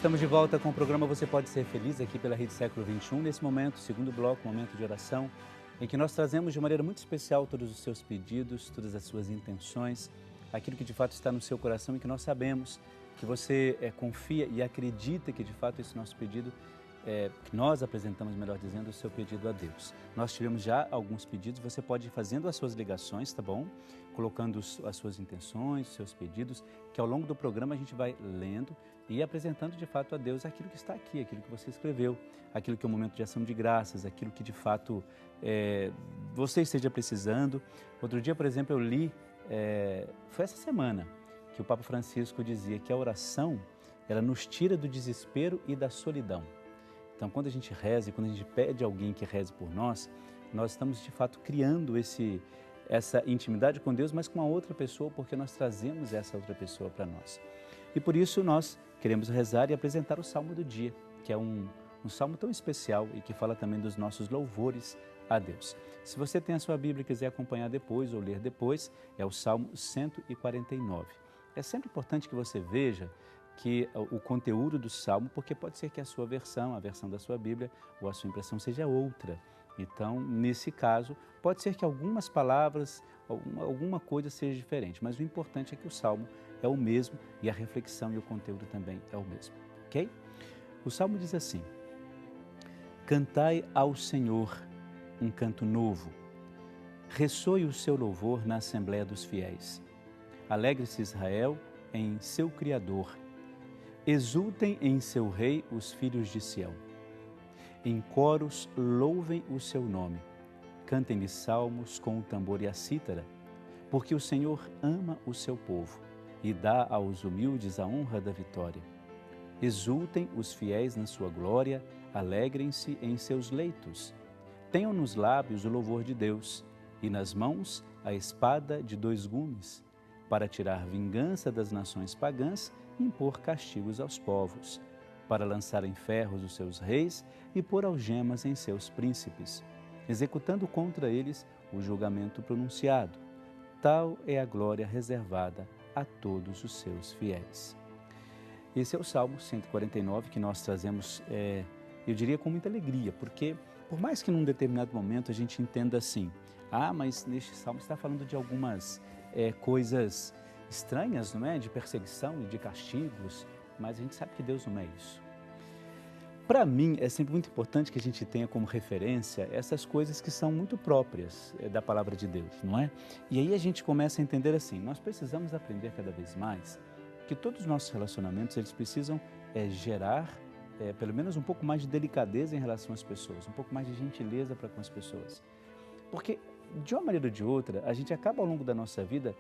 Estamos de volta com o programa Você Pode Ser Feliz, aqui pela Rede Século XXI. Nesse momento, segundo bloco, momento de oração, em que nós trazemos de maneira muito especial todos os seus pedidos, todas as suas intenções, aquilo que de fato está no seu coração e que nós sabemos que você confia e acredita que de fato esse nosso pedido, que nós apresentamos, melhor dizendo, o seu pedido a Deus. Nós tivemos já alguns pedidos, você pode ir fazendo as suas ligações, tá bom? Colocando as suas intenções, os seus pedidos, que ao longo do programa a gente vai lendo e apresentando de fato a Deus aquilo que está aqui, aquilo que você escreveu, aquilo que é um momento de ação de graças, aquilo que de fato você esteja precisando. Outro dia, por exemplo, eu li, foi essa semana, que o Papa Francisco dizia que a oração, ela nos tira do desespero e da solidão. Então, quando a gente reza e quando a gente pede a alguém que reze por nós, nós estamos de fato criando essa intimidade com Deus, mas com a outra pessoa, porque nós trazemos essa outra pessoa para nós. E por isso nós queremos rezar e apresentar o Salmo do dia, que é um salmo tão especial e que fala também dos nossos louvores a Deus. Se você tem a sua Bíblia e quiser acompanhar depois ou ler depois, é o Salmo 149. É sempre importante que você veja que o conteúdo do Salmo, porque pode ser que a sua versão, a versão da sua Bíblia ou a sua impressão seja outra. Então, nesse caso, pode ser que algumas palavras, alguma coisa seja diferente, mas o importante é que o Salmo é o mesmo e a reflexão e o conteúdo também é o mesmo, ok? O Salmo diz assim: Cantai ao Senhor um canto novo, ressoe o seu louvor na Assembleia dos Fiéis. Alegre-se Israel em seu Criador, exultem em seu Rei os filhos de Sião. Em coros louvem o seu nome, cantem-lhe salmos com o tambor e a cítara, porque o Senhor ama o seu povo e dá aos humildes a honra da vitória. Exultem os fiéis na sua glória, alegrem-se em seus leitos. Tenham nos lábios o louvor de Deus e nas mãos a espada de dois gumes, para tirar vingança das nações pagãs e impor castigos aos povos, para lançar em ferros os seus reis e pôr algemas em seus príncipes, executando contra eles o julgamento pronunciado. Tal é a glória reservada a todos os seus fiéis. Esse é o Salmo 149 que nós trazemos, eu diria, com muita alegria, porque por mais que num determinado momento a gente entenda assim, mas neste Salmo está falando de algumas coisas estranhas, não é? De perseguição e de castigos, mas a gente sabe que Deus não é isso. Para mim, é sempre muito importante que a gente tenha como referência essas coisas que são muito próprias da palavra de Deus, não é? E aí a gente começa a entender assim, nós precisamos aprender cada vez mais que todos os nossos relacionamentos, eles precisam gerar pelo menos um pouco mais de delicadeza em relação às pessoas, um pouco mais de gentileza para com as pessoas. Porque, de uma maneira ou de outra, a gente acaba ao longo da nossa vida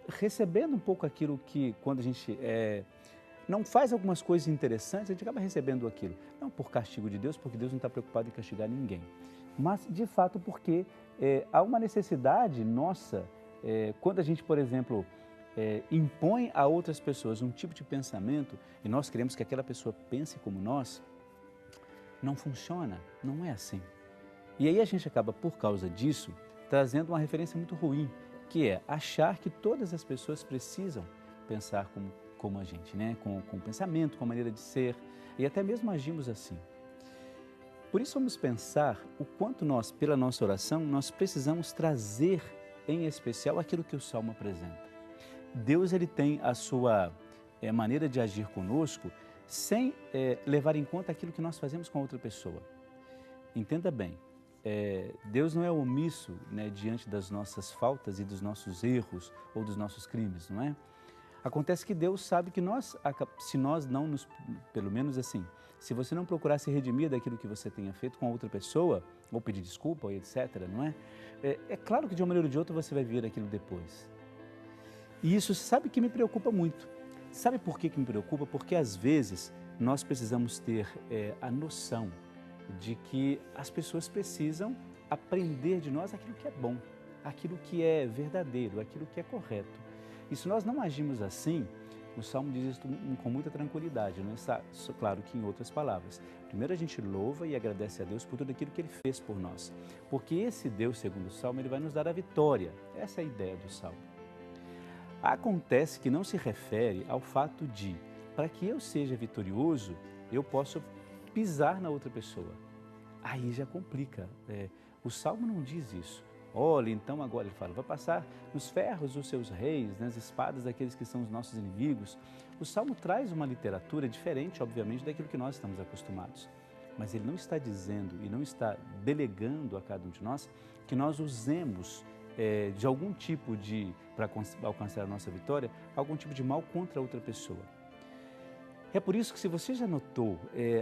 recebendo um pouco aquilo que, quando a gente não faz algumas coisas interessantes, a gente acaba recebendo aquilo. Não por castigo de Deus, porque Deus não está preocupado em castigar ninguém, mas de fato porque há uma necessidade nossa, quando a gente, por exemplo, impõe a outras pessoas um tipo de pensamento e nós queremos que aquela pessoa pense como nós, não funciona, não é assim. E aí a gente acaba, por causa disso, trazendo uma referência muito ruim, que é achar que todas as pessoas precisam pensar como a gente, né? Com o pensamento, com a maneira de ser, e até mesmo agimos assim. Por isso vamos pensar o quanto nós, pela nossa oração, nós precisamos trazer em especial aquilo que o Salmo apresenta. Deus, ele tem a sua maneira de agir conosco sem levar em conta aquilo que nós fazemos com a outra pessoa. Entenda bem, Deus não é omisso, né, diante das nossas faltas e dos nossos erros ou dos nossos crimes, não é? Acontece que Deus sabe que se nós não nos, pelo menos assim, se você não procurar se redimir daquilo que você tenha feito com a outra pessoa, ou pedir desculpa, etc., não é? É claro que de uma maneira ou de outra você vai ver aquilo depois. E isso, sabe que me preocupa muito. Sabe por que me preocupa? Porque às vezes nós precisamos ter a noção de que as pessoas precisam aprender de nós aquilo que é bom, aquilo que é verdadeiro, aquilo que é correto. E se nós não agimos assim, o Salmo diz isso com muita tranquilidade, não é? Claro que em outras palavras. Primeiro a gente louva e agradece a Deus por tudo aquilo que Ele fez por nós. Porque esse Deus, segundo o Salmo, Ele vai nos dar a vitória. Essa é a ideia do Salmo. Acontece que não se refere ao fato de, para que eu seja vitorioso, eu posso pisar na outra pessoa. Aí já complica. O Salmo não diz isso. Olha, então agora ele fala, vai passar nos ferros os seus reis, nas espadas daqueles que são os nossos inimigos. O Salmo traz uma literatura diferente, obviamente, daquilo que nós estamos acostumados. Mas ele não está dizendo e não está delegando a cada um de nós que nós usemos de algum tipo de, para alcançar a nossa vitória, algum tipo de mal contra outra pessoa. É por isso que, se você já notou,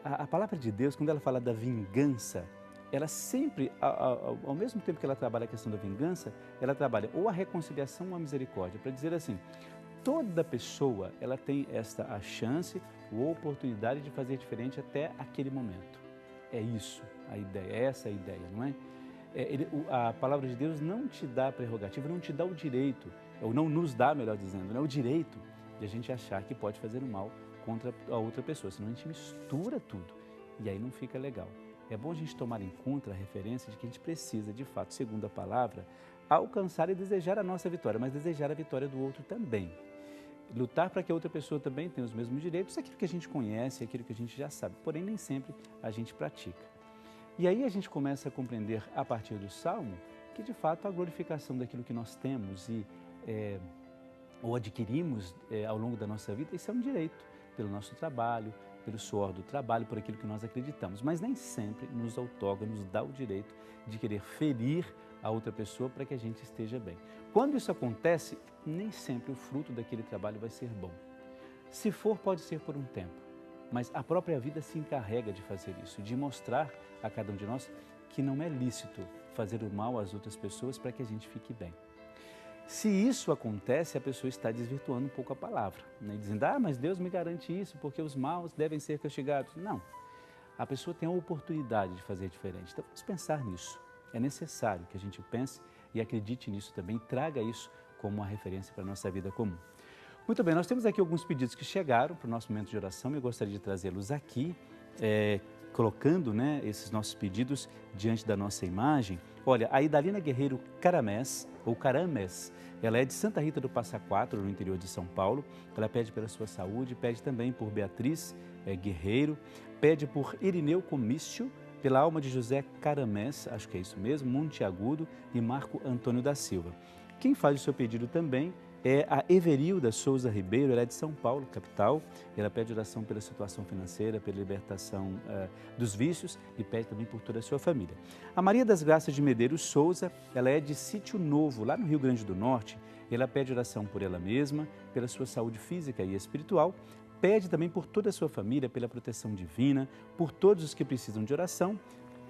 a palavra de Deus, quando ela fala da vingança, ela sempre, ao mesmo tempo que ela trabalha a questão da vingança, ela trabalha ou a reconciliação ou a misericórdia, para dizer assim, toda pessoa ela tem a chance ou a oportunidade de fazer diferente até aquele momento. É isso a ideia, é essa a ideia, não é? A palavra de Deus não te dá a prerrogativa, não te dá o direito, ou não nos dá, melhor dizendo, o direito de a gente achar que pode fazer o mal contra a outra pessoa, senão a gente mistura tudo e aí não fica legal. É bom a gente tomar em conta a referência de que a gente precisa, de fato, segundo a palavra, alcançar e desejar a nossa vitória, mas desejar a vitória do outro também. Lutar para que a outra pessoa também tenha os mesmos direitos, aquilo que a gente conhece, aquilo que a gente já sabe, porém nem sempre a gente pratica. E aí a gente começa a compreender, a partir do Salmo, que de fato a glorificação daquilo que nós temos ou adquirimos ao longo da nossa vida, isso é um direito, pelo nosso trabalho, pelo suor do trabalho, por aquilo que nós acreditamos, mas nem sempre nos outorga, nos dá o direito de querer ferir a outra pessoa para que a gente esteja bem. Quando isso acontece, nem sempre o fruto daquele trabalho vai ser bom. Se for, pode ser por um tempo, mas a própria vida se encarrega de fazer isso, de mostrar a cada um de nós que não é lícito fazer o mal às outras pessoas para que a gente fique bem. Se isso acontece, a pessoa está desvirtuando um pouco a palavra, né? Dizendo, mas Deus me garante isso porque os maus devem ser castigados. Não, a pessoa tem a oportunidade de fazer diferente. Então vamos pensar nisso. É necessário que a gente pense e acredite nisso também, traga isso como uma referência para a nossa vida comum. Muito bem, nós temos aqui alguns pedidos que chegaram para o nosso momento de oração e eu gostaria de trazê-los aqui, colocando, né, esses nossos pedidos diante da nossa imagem. Olha, a Idalina Guerreiro Caramés, ou Carames, ela é de Santa Rita do Passa Quatro, no interior de São Paulo. Ela pede pela sua saúde, pede também por Beatriz Guerreiro, pede por Irineu Comício, pela alma de José Caramés, acho que é isso mesmo, Monteagudo e Marco Antônio da Silva. Quem faz o seu pedido também é a Everilda Souza Ribeiro, ela é de São Paulo, capital. Ela pede oração pela situação financeira, pela libertação dos vícios e pede também por toda a sua família. A Maria das Graças de Medeiros Souza, ela é de Sítio Novo, lá no Rio Grande do Norte. Ela pede oração por ela mesma, pela sua saúde física e espiritual. Pede também por toda a sua família, pela proteção divina, por todos os que precisam de oração.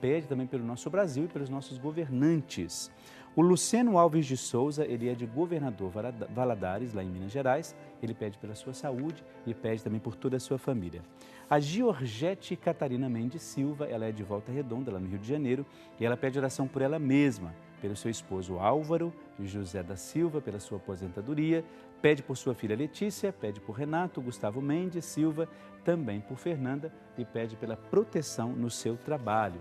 Pede também pelo nosso Brasil e pelos nossos governantes. O Luciano Alves de Souza, ele é de Governador Valadares, lá em Minas Gerais. Ele pede pela sua saúde e pede também por toda a sua família. A Georgette Catarina Mendes Silva, ela é de Volta Redonda, lá no Rio de Janeiro, e ela pede oração por ela mesma, pelo seu esposo Álvaro José da Silva, pela sua aposentadoria, pede por sua filha Letícia, pede por Renato Gustavo Mendes Silva, também por Fernanda e pede pela proteção no seu trabalho.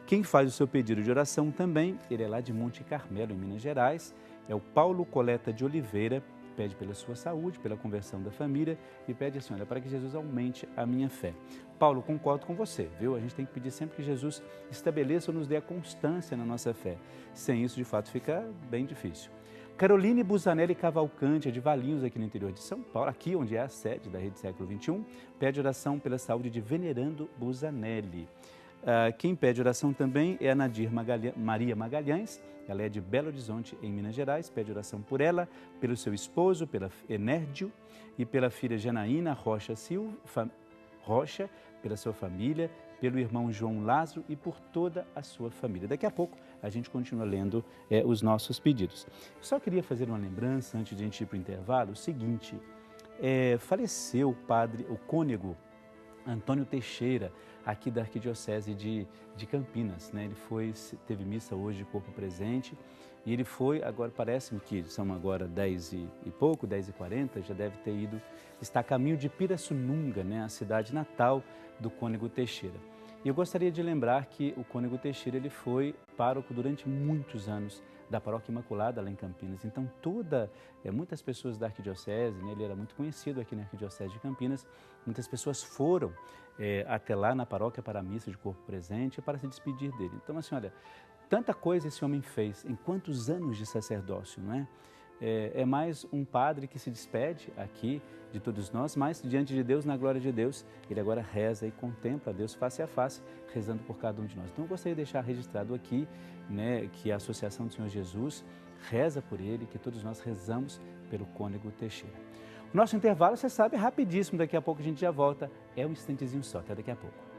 Quem faz o seu pedido de oração também, ele é lá de Monte Carmelo, em Minas Gerais, é o Paulo Coleta de Oliveira, pede pela sua saúde, pela conversão da família e pede assim, olha, para que Jesus aumente a minha fé. Paulo, concordo com você, viu? A gente tem que pedir sempre que Jesus estabeleça ou nos dê a constância na nossa fé. Sem isso, de fato, fica bem difícil. Caroline Busanelli Cavalcante, é de Valinhos, aqui no interior de São Paulo, aqui onde é a sede da Rede Século XXI, pede oração pela saúde de Venerando Busanelli. Quem pede oração também é a Nadir Maria Magalhães, ela é de Belo Horizonte, em Minas Gerais, pede oração por ela, pelo seu esposo, pela Enérdio e pela filha Janaína Rocha, pela sua família, pelo irmão João Lázaro e por toda a sua família. Daqui a pouco a gente continua lendo os nossos pedidos. Eu só queria fazer uma lembrança, antes de a gente ir para o intervalo, o seguinte, faleceu o cônego Antônio Teixeira, aqui da Arquidiocese de Campinas, né? Ele teve missa hoje de corpo presente e ele foi, agora parece-me que são agora 10 e pouco, 10h40, já deve ter está a caminho de Pirassununga, né? A cidade natal do cônego Teixeira. E eu gostaria de lembrar que o cônego Teixeira ele foi pároco durante muitos anos da Paróquia Imaculada lá em Campinas. Então muitas pessoas da arquidiocese, né, ele era muito conhecido aqui na arquidiocese de Campinas, muitas pessoas foram até lá na paróquia para a missa de corpo presente para se despedir dele. Então assim, olha, tanta coisa esse homem fez em quantos anos de sacerdócio, não é? É mais um padre que se despede aqui de todos nós, mas diante de Deus, na glória de Deus, ele agora reza e contempla Deus face a face, rezando por cada um de nós. Então eu gostaria de deixar registrado aqui, né, que a Associação do Senhor Jesus reza por ele, que todos nós rezamos pelo cônego Teixeira. O nosso intervalo, você sabe, é rapidíssimo, daqui a pouco a gente já volta, é um instantezinho só, até daqui a pouco.